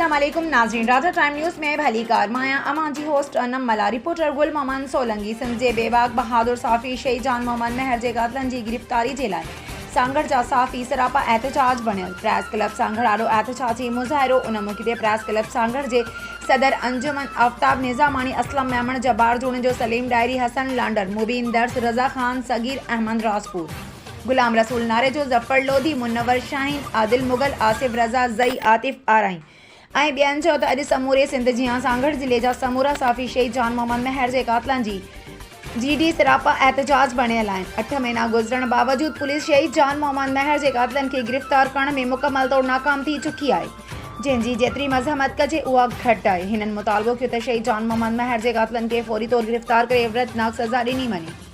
अस्सलामुअलैकुम नाज़रीन, राजा time news में भली कार माया अमान जी होस्ट अनम मला रिपोर्टर गुल मोहम्मद सोलंगी संजय बेबाग बहादुर साफ़ी शहीद जान मोहम्मद महर जे कातलन जी गिरफ्तारी जे लाइ सांगड़ जा साफ़ी सरापा एहतजाज बणियल। प्रेस क्लब सांगड़ आरो एहतजाजी मुज़ाहिरो उन मौक़े ते प्रेस क्लब सांगड़ जे सदर अंजुमन आफ्ताब निज़ामानी असलम मेमण जब्बार जोड़े जो सलीम डायरी हसन लांडर मुबीन दर्स रज़ा खान सगीर अहमद राजपूत गुलाम रसूल नारे जो जफ़र लोधी मुनव्वर शाहीन आदिल मुगल आसिफ रज़ा ज़ई आतिफ आराई ऐं ॿियनि चयो त अॼु समूरे सिंध जियां सांगड़ ज़िले जा समूरा साफ़ी शहीद जान मोहम्मद महर जे कातलनि जी डी सरापा एहतजाज बणियल आहिनि। 8 महीना गुज़रण बावजूद पुलिस शहीद जान मोहम्मद महर जे कातलनि खे गिरफ़्तार करण में मुकमल तौर नाकाम थी चुकी आहे, जंहिंजी जेतिरी मज़हमत कजे उहा घटि आहे। हिननि मुतालबो कयो त शहीद जान मोहम्मद महर जे कातलनि खे फौरी तौर गिरफ़्तार करे इबरतनाक सज़ा ॾिनी वञे।